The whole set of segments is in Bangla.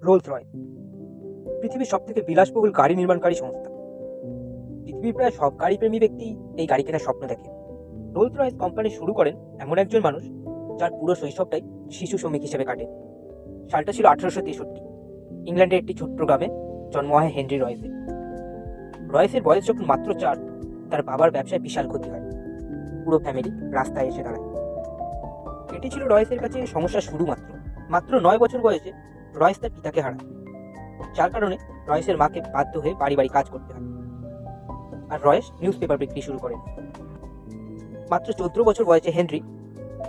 রোলস রয়েস পৃথিবীর সবথেকে বিলাসবহুল গাড়ি নির্মাণকারী সংস্থা। পৃথিবীর প্রায় সব গাড়িপ্রেমী ব্যক্তি এই গাড়ি কেনার স্বপ্ন দেখে। রোলস রয়েস কোম্পানি শুরু করেন এমন একজন মানুষ যার পুরো শৈশবটাই শিশু শ্রমিক হিসেবে কাটে। সালটা ছিল 1863। ইংল্যান্ডের একটি ছোট্ট গ্রামে জন্ম হয় হেনরি রয়েসের। রয়েসের বয়স যখন মাত্র 4, তার বাবার ব্যবসায় বিশাল ক্ষতি হয়। পুরো ফ্যামিলি রাস্তায় এসে দাঁড়ায়। এটি ছিল রয়েসের কাছে সমস্যা শুরু মাত্র 9 বছর বয়সে রয়েস তার পিতাকে হারায়, যার কারণে রয়েসের মাকে বাধ্য হয়ে বাড়ি বাড়ি কাজ করতে হয়। আর রয়েস নিউজ পেপার বিক্রি শুরু করেন। মাত্র 14 বছর বয়সে হেনরি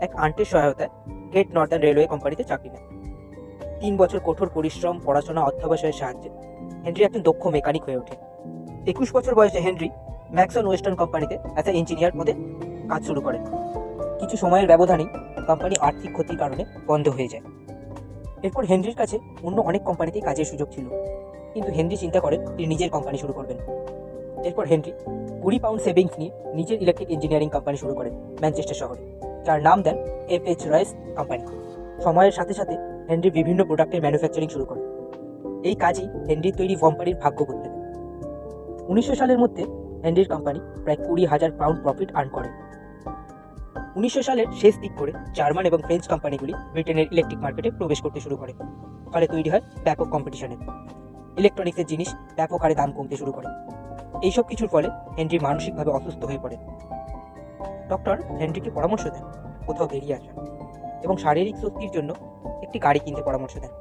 এক আন্টির সহায়তায় গ্রেট নর্দার্ন রেলওয়ে কোম্পানিতে চাকরি নেন। 3 বছর কঠোর পরিশ্রম, পড়াশোনা, অধ্যবসায়ের সাহায্যে হেনরি একজন দক্ষ মেকানিক হয়ে ওঠে। 21 বছর বয়সে হেনরি ম্যাক্সন ওয়েস্টার্ন কোম্পানিতে অ্যাজ এ ইঞ্জিনিয়ার পদে কাজ শুরু করেন। কিছু সময়ের ব্যবধানেই কোম্পানি আর্থিক ক্ষতির কারণে বন্ধ হয়ে যায়। এরপর হেনরির কাছে অন্য অনেক কোম্পানিতেই কাজের সুযোগ ছিল, কিন্তু হেনরি চিন্তা করেন তিনি নিজের কোম্পানি শুরু করবেন। এরপর হেনরি 20 পাউন্ড সেভিংস নিয়ে নিজের ইলেকট্রিক ইঞ্জিনিয়ারিং কোম্পানি শুরু করেন ম্যানচেস্টার শহরে, যার নাম দেন এফ.এইচ. রয়েস কোম্পানি। সময়ের সাথে সাথে হেনরি বিভিন্ন প্রোডাক্টের ম্যানুফ্যাকচারিং শুরু করেন। এই কাজই হেনরির তৈরি কোম্পানির ভাগ্য বদলে দেয়। 1900 সালের মধ্যে হেনরির কোম্পানি প্রায় 20,000 পাউন্ড প্রফিট আর্ন করে। 1900 সালের শেষ দিক করে জার্মান এবং ফ্রেঞ্চ কোম্পানিগুলি ব্রিটেনের ইলেকট্রিক মার্কেটে প্রবেশ করতে শুরু করে। ফলে তৈরি হয় ব্যাপক কম্পিটিশনের। ইলেকট্রনিক্সের জিনিস ব্যাপক হারে দাম কমতে শুরু করে। এইসব কিছুর ফলে হেনরি মানসিকভাবে অসুস্থ হয়ে পড়ে। ডক্টর হেনরিকে পরামর্শ দেন কোথাও বেরিয়ে আসা এবং শারীরিক শক্তির জন্য একটি গাড়ি কিনতে পরামর্শ দেন।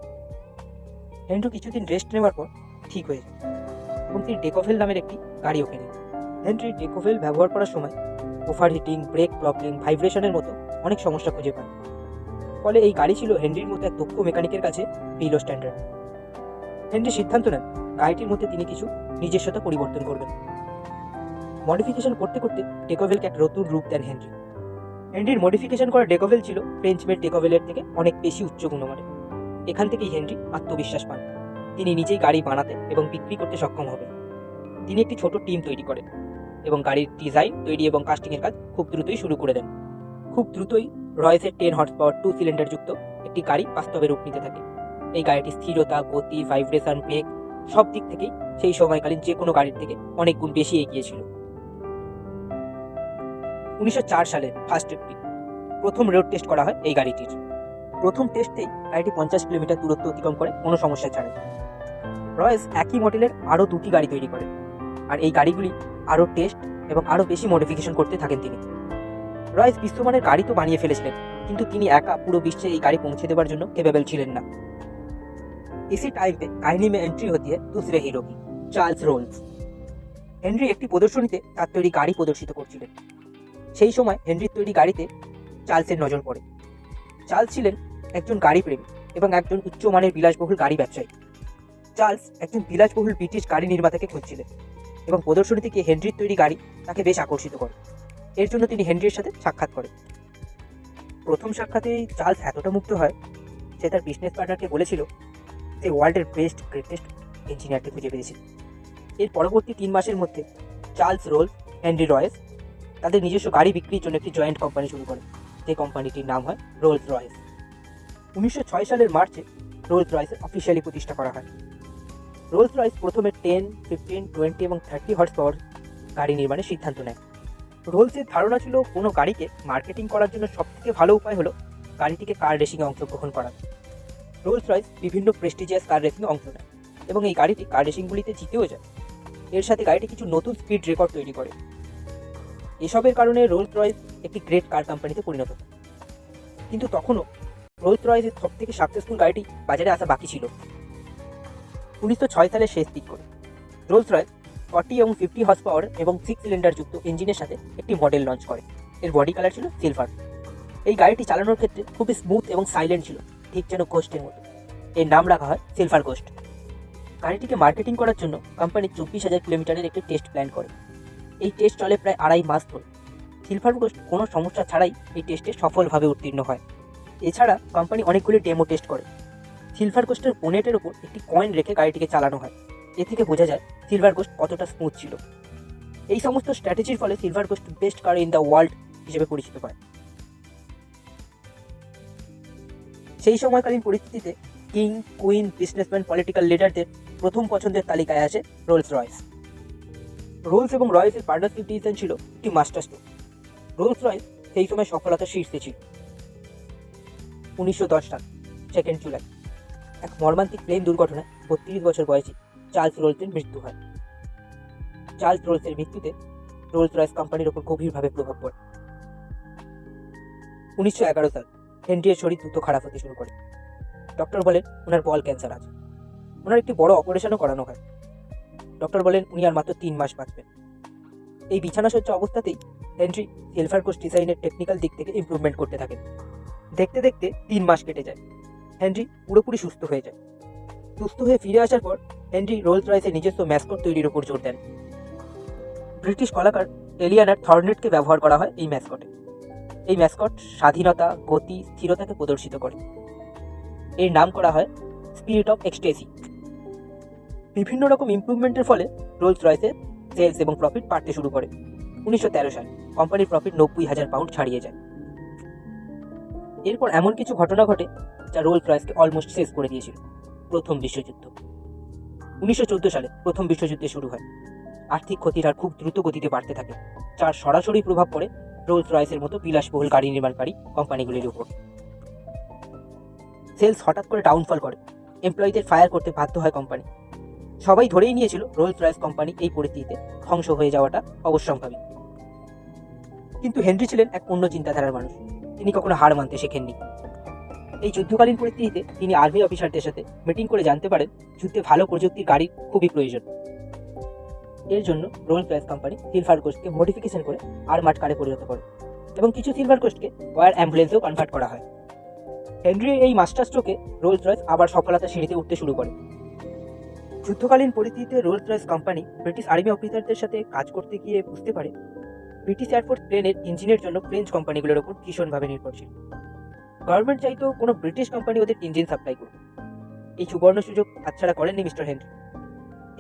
হেনরি কিছুদিন রেস্ট নেওয়ার পর ঠিক হয়ে যায় এবং তিনি ডেকোভেল নামের একটি গাড়িও কেনেন। হেনরি ডেকোভেল ব্যবহার করার সময় ওভারহিটিং, ব্রেক প্রবলেম, ভাইব্রেশনের মতো অনেক সমস্যা খুঁজে পান। ফলে এই গাড়ি ছিল হেনরির মতো এক দক্ষ মেকানিকের কাছে বিলো স্ট্যান্ডার্ড। হেনরি সিদ্ধান্ত নেন গাড়িটির মধ্যে তিনি কিছু নিজস্বতা পরিবর্তন করবেন। মডিফিকেশন করতে করতে ডেকোভেলকে এক নতুন রূপ দেন হেনরি। হেনরির মডিফিকেশন করা ডেকোভেল ছিল ফ্রেঞ্চ মেড ডেকোভেলের থেকে অনেক বেশি উচ্চ গুণমানের। এখান থেকেই হেনরি আত্মবিশ্বাস পান তিনি নিজেই গাড়ি বানাতে এবং বিক্রি করতে সক্ষম হবেন। তিনি একটি ছোট টিম তৈরি করেন এবং গাড়ির ডিজাইন, তৈরি এবং কাস্টিংয়ের কাজ খুব দ্রুতই শুরু করে দেন। খুব দ্রুতই রয়েসের 10 হর্স পাওয়ার 2 সিলিন্ডার যুক্ত একটি গাড়ি বাস্তবে রূপ নিতে থাকে। এই গাড়িটি স্থিরতা, গতি, ভাইব্রেশন, ব্রেক সব দিক থেকেই সেই সময়কালীন যে কোনো গাড়ির থেকে অনেক গুণ বেশি এগিয়ে ছিল। 1904 সালে ফার্স্ট এপ্রিল প্রথম রোড টেস্ট করা হয় এই গাড়িটির। প্রথম টেস্টেই গাড়িটি 50 কিলোমিটার দূরত্ব অতিক্রম করে কোনো সমস্যা ছাড়াই। রয়েস একই মডেলের আরও 2টি গাড়ি তৈরি করেন, আর এই গাড়িগুলি আরও টেস্ট এবং আরও বেশি মডিফিকেশন করতে থাকেন তিনি। রয়েস বিশ্বমানের গাড়ি তো বানিয়ে ফেলেছিলেন, কিন্তু তিনি একা পুরো বিশ্বে এই গাড়ি পৌঁছে দেওয়ার জন্য কেপেবল ছিলেন না। इसी टाइम पे कहानी में एंट्री होती है दूसरे हीरो की, চার্লস রোলস। হেনরি একটি প্রদর্শনীতে তার তৈরি গাড়ি প্রদর্শিত করছিলেন। সেই সময় হেনরির তৈরি গাড়িতে চার্লসের নজর পড়ে। চার্লস ছিলেন একজন গাড়ি প্রেমী এবং একজন উচ্চমানের বিলাসবহুল গাড়ি ব্যবসায়ী। চার্লস একজন বিলাসবহুল ব্রিটিশ গাড়ি নির্মাতাকে খুঁজছিলেন এবং প্রদর্শনী থেকে হেনরির তৈরি গাড়ি তাকে বেশ আকর্ষিত করে। এর জন্য তিনি হেনরির সাথে সাক্ষাৎ করেন। প্রথম সাক্ষাতেই চার্লস এতটা মুগ্ধ হয় সে তার বিজনেস পার্টনারকে বলেছিল যে ওয়ার্ল্ডের গ্রেটেস্ট ইঞ্জিনিয়ারকে খুঁজে পেয়েছে। এর পরবর্তী 3 মাসের মধ্যে চার্লস রোলস, হেনরি রয়েস তাদের নিজস্ব গাড়ি বিক্রির জন্য একটি জয়েন্ট কোম্পানি শুরু করে, যে কোম্পানিটির নাম হয় রোলস রয়েস। 1906 সালের মার্চে রোলস রয়েস অফিসিয়ালি প্রতিষ্ঠা করা হয়। রোলস রয়েস প্রথমে 10, 15, 20 এবং 30 হর্স পাওয়ার গাড়ি নির্মাণের সিদ্ধান্ত নেয়। রোলসের ধারণা ছিল কোনো গাড়িকে মার্কেটিং করার জন্য সবথেকে ভালো উপায় হলো গাড়িটিকে কার রেসিংয়ে অংশগ্রহণ করা। রোলস রয়েস বিভিন্ন প্রেস্টিজিয়াস কার রেসিংয়ে অংশ নেয় এবং এই গাড়িটি কার রেসিংগুলিতে জিতেও যায়। এর সাথে গাড়িটি কিছু নতুন স্পিড রেকর্ড তৈরি করে। এসবের কারণে রোলস রয়েস একটি গ্রেট কার কোম্পানিতে পরিণত হয়। কিন্তু তখনও রোলস রয়েসের সব থেকে সাকসেসফুল গাড়িটি বাজারে আসা বাকি ছিল। 1906 সালের শেষ দিক করে রোলস রয়েস 40 এবং 50 হর্স পাওয়ার এবং 6 সিলিন্ডার যুক্ত ইঞ্জিনের সাথে একটি মডেল লঞ্চ করে। এর বডি কালার ছিল সিলভার। এই গাড়িটি চালানোর ক্ষেত্রে খুবই স্মুথ এবং সাইলেন্ট ছিল, ঠিক যেন গোস্টের মতো। এর নাম রাখা হয় সিলভার গোস্ট। গাড়িটিকে মার্কেটিং করার জন্য কোম্পানি 24,000 কিলোমিটারের একটি টেস্ট প্ল্যান করে। এই টেস্ট চলে প্রায় 2.5 মাস ধরে। সিলভার গোস্ট কোনো সমস্যা ছাড়াই এই টেস্টে সফলভাবে উত্তীর্ণ হয়। এছাড়া কোম্পানি অনেকগুলি ডেমো টেস্ট করে। সিলভার গোস্টের বোনেটের উপর একটি কয়েন রেখে গাড়িটিকে চালানো হয়। এ থেকে বোঝা যায় সিলভার গোস্ট কতটা স্মুথ ছিল। এই সমস্ত স্ট্র্যাটেজির ফলে silver ghost best car in the world হিসেবে পরিচিত পায়। সেই সময়কালীন পরিস্থিতিতে কিং, কুইন, বিজনেসম্যান, পলিটিক্যাল লিডারদের প্রথম পছন্দের তালিকায় আছে রোলস রয়েস। রোলস এবং রয়েসের পার্টনারশিপ ডিসিশন ছিল একটি মাস্টার স্ট্রোক। রোলস রয়েস সেই সময় সফলতার শীর্ষে ছিল। 1910 সাল 2 জুলাই এক মর্মান্তিক প্লেন দুর্ঘটনায় 32 বছর বয়সী চার্লস রোলসের মৃত্যু হয়। চার্লস রোলসের মৃত্যুতে রোলস রয়েস কোম্পানির উপর গভীরভাবে প্রভাব পড়ে। 1911 সাল হেনরির শরীর দ্রুত খারাপ হতে শুরু করে। ডক্টর বলেন ওনার বল ক্যান্সার আছে। ওনার একটি বড় অপারেশনও করানো হয়। ডক্টর বলেন উনি আর মাত্র 3 মাস বাঁচবেন। এই বিছানাসজ্জা অবস্থাতেই হেনরি সিলভার কোস্ট ডিজাইনের টেকনিক্যাল দিক থেকে ইমপ্রুভমেন্ট করতে থাকেন। দেখতে দেখতে 3 মাস কেটে যায়। হেনরি পুরোপুরি সুস্থ হয়ে যায়। সুস্থ হয়ে ফিরে আসার পর হেনরি রোলস রয়েসের নিজস্ব ম্যাসকট তৈরির উপর জোর দেন। ব্রিটিশ কলাকার এলিয়ানার থর্নেটকে ব্যবহার করা হয় এই ম্যাসকটে। এই ম্যাসকট স্বাধীনতা, গতি, স্থিরতাকে প্রদর্শিত করে। এর নাম করা হয় স্পিরিট অফ এক্সটেসি। বিভিন্ন রকম ইমপ্রুভমেন্টের ফলে রোলস রয়েসের সেলস এবং প্রফিট বাড়তে শুরু করে। 1913 সালে কোম্পানির প্রফিট 90,000 পাউন্ড ছাড়িয়ে যায়। এরপর এমন কিছু ঘটনা ঘটে যা রোলস রয়েসকে অলমোস্ট শেষ করে দিয়েছিল। প্রথম বিশ্বযুদ্ধ। 1914 সালে প্রথম বিশ্বযুদ্ধ শুরু হয়। আর্থিক ক্ষতির হার খুব দ্রুত গতিতে বাড়তে থাকে, যার সরাসরি প্রভাব পড়ে রোলস রয়েসের মতো বিলাসবহুল গাড়ি নির্মাণকারী কোম্পানিগুলির উপর। সেলস হঠাৎ করে ডাউনফল করে। এমপ্লয়িদের ফায়ার করতে বাধ্য হয় কোম্পানি। সবাই ধরেই নিয়েছিল রোলস রয়েস কোম্পানি এই পরিস্থিতিতে ধ্বংস হয়ে যাওয়াটা অবশ্যম্ভাবী। কিন্তু হেনরি ছিলেন এক অন্য চিন্তাধারার মানুষ। তিনি কখনো হার মানতে শেখেননি। এই যুদ্ধকালীন পরিস্থিতিতে তিনি আর্মি অফিসারদের সাথে মিটিং করে জানতে পারেন যুদ্ধে ভালো প্রযুক্তির গাড়ির খুবই প্রয়োজন। এর জন্য রোলস রয়েস কোম্পানি সিলভার কোস্টকে মডিফিকেশন করে আর্মার্ড কারে পরিণত করে এবং কিছু সিলভার কোস্টকে ওয়ার অ্যাম্বুলেন্সেও কনভার্ট করা হয়। হেনরির এই মাস্টার স্ট্রোকে রোলস রয়েস আবার সফলতার সিঁড়িতে উঠতে শুরু করে। যুদ্ধকালীন পরিস্থিতিতে Rolle's Royce company British army অফিসারদের সাথে কাজ করতে গিয়ে বুঝতে পারে ব্রিটিশ এয়ারফোর্স প্লেনের ইঞ্জিনের জন্য ফ্রেঞ্চ কোম্পানিগুলোর উপর ভীষণভাবে নির্ভরশীল। গভর্নমেন্ট চাইতো কোনো ব্রিটিশ কোম্পানি ওদের ইঞ্জিন সাপ্লাই করবে। এই সুবর্ণ সুযোগ হাতছাড়া করেননি মিস্টার হেনরি।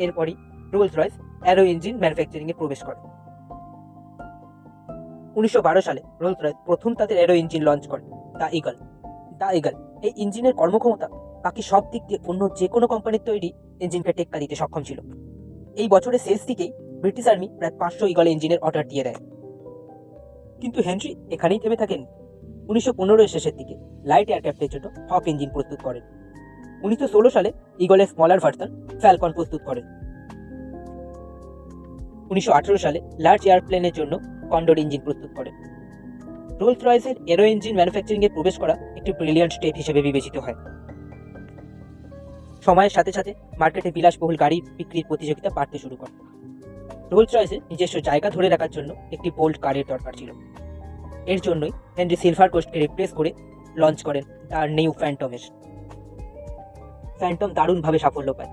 এরপরই রোলস রয়েস অ্যারো ইঞ্জিন ম্যানুফ্যাকচারিংয়ে প্রবেশ করে। 1912 সালে রোলস রয়েস প্রথম তাদের অ্যারো ইঞ্জিন লঞ্চ করে, দ্য ইগল। এই ইঞ্জিনের কর্মক্ষমতা বাকি সব দিক দিয়ে অন্য যে কোনো কোম্পানির তৈরি ইঞ্জিনকে টেক্কা দিতে সক্ষম ছিল। এই বছরের শেষ দিকেই ব্রিটিশ আর্মি প্রায় 500 ইগল ইঞ্জিনের অর্ডার দিয়ে দেয়। কিন্তু হেনরি এখানেই থেমে থাকেন। 1915 শেষের দিকে লাইট এয়ারক্রাফটের জন্য হক ইঞ্জিন প্রস্তুত করেন। 1916 সালে ইগলের স্মলার ভার্সন ফ্যালকন প্রস্তুত করেন। 1918 সালে লার্জ এয়ারপ্লেনের জন্য কন্ডোর ইঞ্জিন প্রস্তুত করেন। রোলস রয়েসের এরো ইঞ্জিন ম্যানুফ্যাকচারিংয়ে প্রবেশ করা একটি ব্রিলিয়ান্ট স্টেপ হিসেবে বিবেচিত হয়। সময়ের সাথে সাথে মার্কেটে বিলাসবহুল গাড়ির বিক্রির প্রতিযোগিতা বাড়তে শুরু করে। রোলস রয়েসের নিজস্ব জায়গা ধরে রাখার জন্য একটি বোল্ড কারের দরকার ছিল। এর জন্যই হেনরি সিলভার কোস্টকে রিপ্লেস করে লঞ্চ করেন তার নিউ ফ্যান্টমের। ফ্যান্টম দারুণভাবে সাফল্য পায়।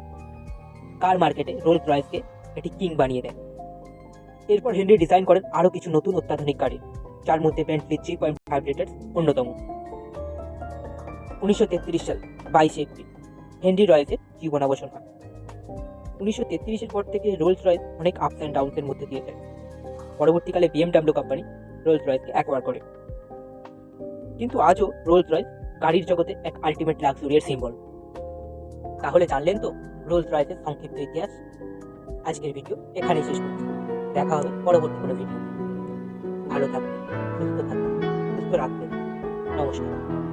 কার মার্কেটে রোলস রয়েসকে এটি কিং বানিয়ে দেয়। এরপর হেনরি ডিজাইন করেন আরও কিছু নতুন অত্যাধুনিক গাড়ি, যার মধ্যে বেন্টলি 3.5 লিটার অন্যতম। 1933 সাল 22 এপ্রিল হেনরি রয়েসের জীবনাবসান হয়। 1933-এর পর থেকে রোলস রয়েস অনেক আপস অ্যান্ড ডাউনসের মধ্যে দিয়ে যায়। পরবর্তীকালে BMW কোম্পানি রোলস রয়েসকে অ্যাকোয়ার করে। কিন্তু আজও রোলস রয়েস গাড়ির জগতে এক আলটিমেট লাক্সারির সিম্বল। তাহলে জানলেন তো রোলস রয়েসের সংক্ষিপ্ত ইতিহাস। আজকের ভিডিও এখানেই শেষ করছি। দেখা হবে পরবর্তী কোনো ভিডিও। ভালো থাকবেন, সুস্থ থাকবেন, সুস্থ রাখবেন। নমস্কার।